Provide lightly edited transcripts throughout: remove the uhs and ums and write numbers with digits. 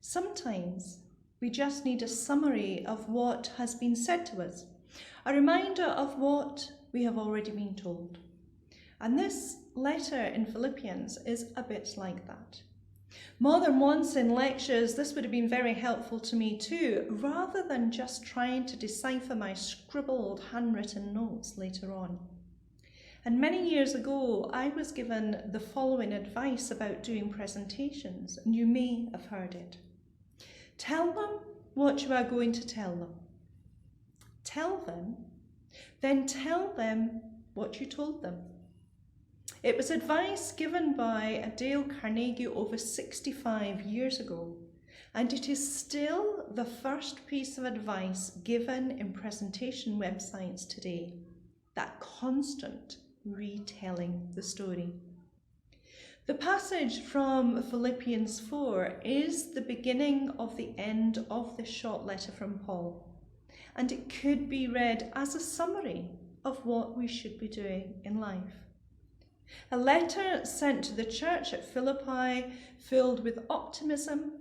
Sometimes we just need a summary of what has been said to us, a reminder of what we have already been told. And this letter in Philippians is a bit like that. More than once in lectures, this would have been very helpful to me too, rather than just trying to decipher my scribbled handwritten notes later on. And many years ago, I was given the following advice about doing presentations, and you may have heard it. Tell them what you are going to tell them. Tell them, then tell them what you told them. It was advice given by Dale Carnegie over 65 years ago, and it is still the first piece of advice given in presentation websites today, that constant retelling the story. The passage from Philippians 4 is the beginning of the end of this short letter from Paul, and it could be read as a summary of what we should be doing in life. A letter sent to the church at Philippi filled with optimism,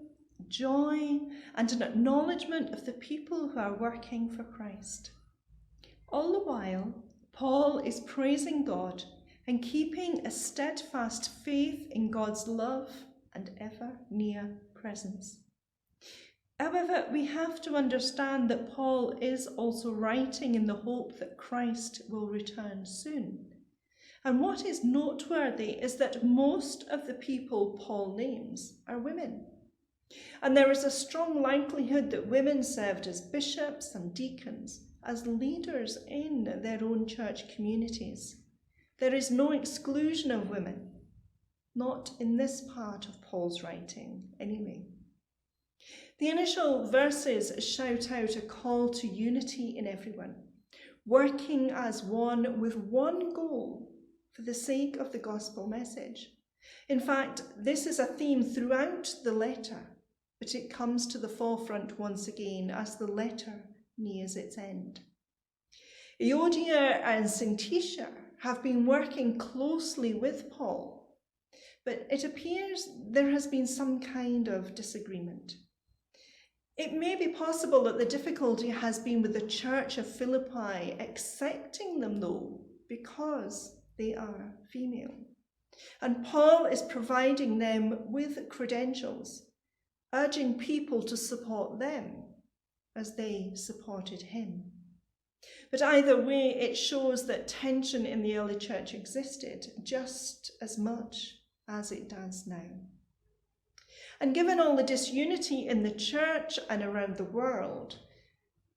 joy, and an acknowledgement of the people who are working for Christ. All the while, Paul is praising God and keeping a steadfast faith in God's love and ever-near presence. However, we have to understand that Paul is also writing in the hope that Christ will return soon. And what is noteworthy is that most of the people Paul names are women. And there is a strong likelihood that women served as bishops and deacons, as leaders in their own church communities. There is no exclusion of women, not in this part of Paul's writing anyway. The initial verses shout out a call to unity in everyone, working as one with one goal for the sake of the gospel message. In fact, this is a theme throughout the letter, but it comes to the forefront once again as the letter nears its end. Euodia and Syntyche have been working closely with Paul, but it appears there has been some kind of disagreement. It may be possible that the difficulty has been with the church of Philippi accepting them, though, because they are female. And Paul is providing them with credentials, urging people to support them as they supported him. But either way, it shows that tension in the early church existed just as much as it does now. And given all the disunity in the church and around the world,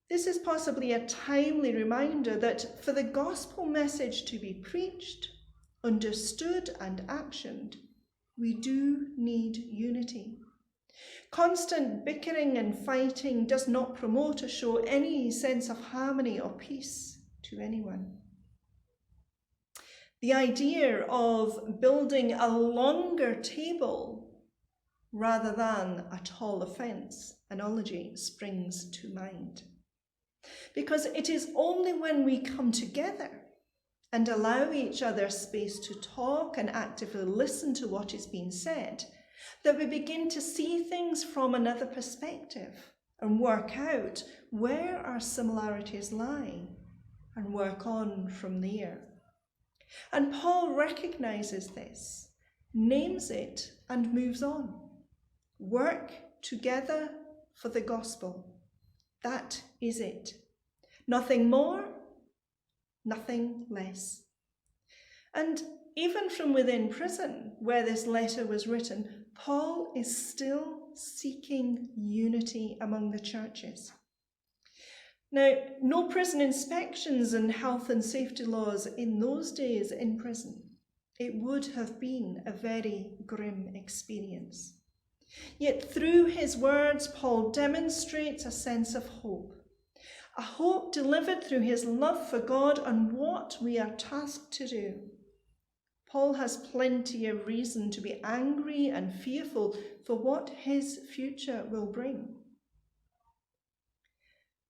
this is possibly a timely reminder that for the gospel message to be preached, understood, and actioned, we do need unity. Constant bickering and fighting does not promote or show any sense of harmony or peace to anyone. The idea of building a longer table rather than a taller fence analogy springs to mind. Because it is only when we come together and allow each other space to talk and actively listen to what is being said that we begin to see things from another perspective and work out where our similarities lie and work on from there. And Paul recognizes this, names it, and moves on. Work together for the gospel. That is it. Nothing more, nothing less. And even from within prison, where this letter was written, Paul is still seeking unity among the churches. Now, no prison inspections and health and safety laws in those days in prison. It would have been a very grim experience. Yet through his words, Paul demonstrates a sense of hope. A hope delivered through his love for God and what we are tasked to do. Paul has plenty of reason to be angry and fearful for what his future will bring.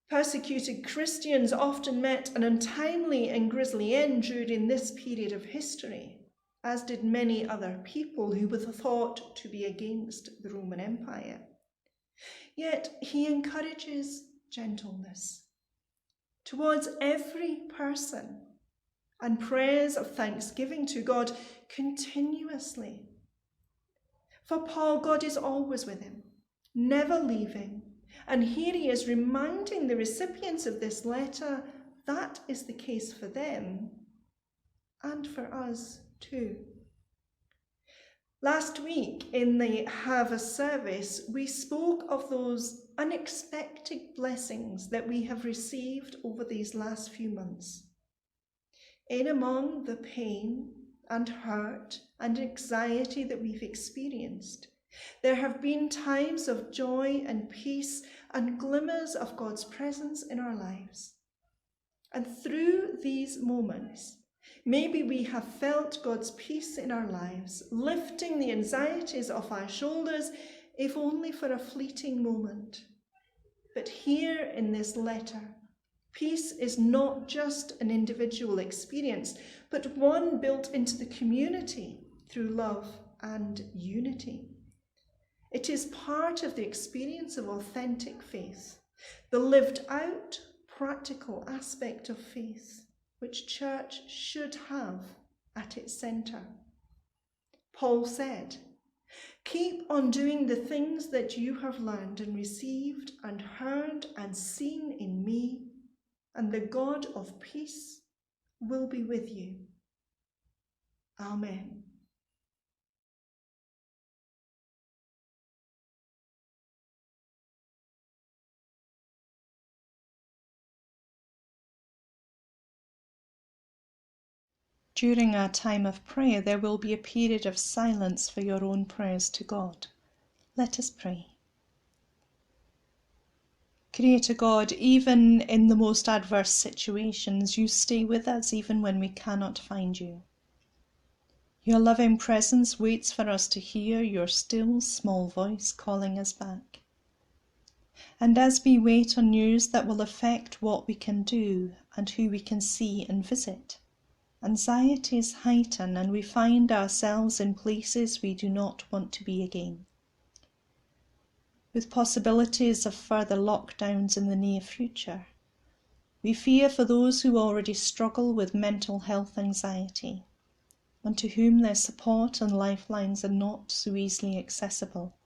Persecuted Christians often met an untimely and grisly end during this period of history, as did many other people who were thought to be against the Roman Empire. Yet he encourages gentleness towards every person and prayers of thanksgiving to God continuously. For Paul, God is always with him, never leaving. And here he is reminding the recipients of this letter that is the case for them and for us too. Last week in the harvest service, we spoke of those unexpected blessings that we have received over these last few months. In among the pain and hurt and anxiety that we've experienced, there have been times of joy and peace and glimmers of God's presence in our lives. And through these moments, maybe we have felt God's peace in our lives, lifting the anxieties off our shoulders, if only for a fleeting moment. But here in this letter, peace is not just an individual experience, but one built into the community through love and unity. It is part of the experience of authentic faith, the lived out, practical aspect of faith, which church should have at its centre. Paul said, "Keep on doing the things that you have learned and received and heard and seen in me, and the God of peace will be with you." Amen. During our time of prayer, there will be a period of silence for your own prayers to God. Let us pray. Creator God, even in the most adverse situations, you stay with us even when we cannot find you. Your loving presence waits for us to hear your still small voice calling us back. And as we wait on news that will affect what we can do and who we can see and visit, anxieties heighten and we find ourselves in places we do not want to be again. With possibilities of further lockdowns in the near future, we fear for those who already struggle with mental health anxiety and to whom their support and lifelines are not so easily accessible.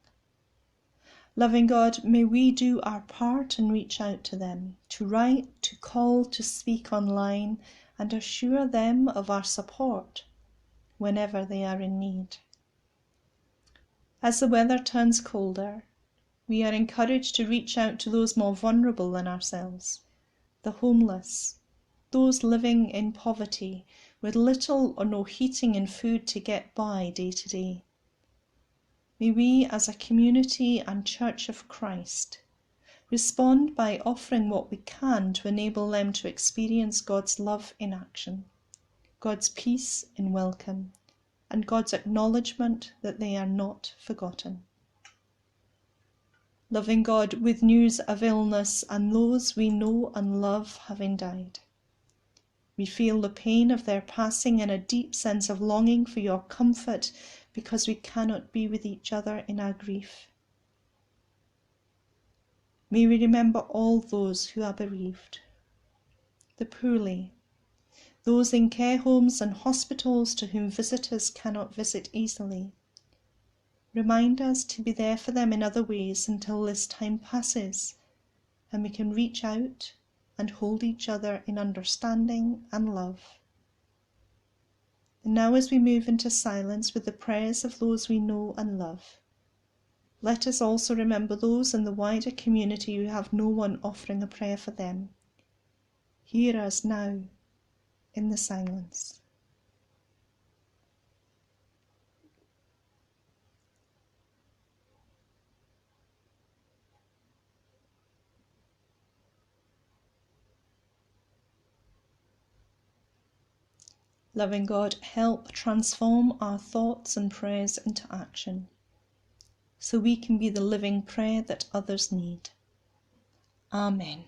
Loving God, may we do our part and reach out to them, to write, to call, to speak online, and assure them of our support whenever they are in need. As the weather turns colder, we are encouraged to reach out to those more vulnerable than ourselves, the homeless, those living in poverty with little or no heating and food to get by day to day. May we, as a community and Church of Christ, respond by offering what we can to enable them to experience God's love in action, God's peace in welcome, and God's acknowledgement that they are not forgotten. Loving God, with news of illness and those we know and love having died, we feel the pain of their passing and a deep sense of longing for your comfort because we cannot be with each other in our grief. May we remember all those who are bereaved, the poorly, those in care homes and hospitals to whom visitors cannot visit easily. Remind us to be there for them in other ways until this time passes and we can reach out and hold each other in understanding and love. And now, as we move into silence with the prayers of those we know and love, let us also remember those in the wider community who have no one offering a prayer for them. Hear us now in the silence. Loving God, help transform our thoughts and prayers into action, so we can be the living prayer that others need. Amen.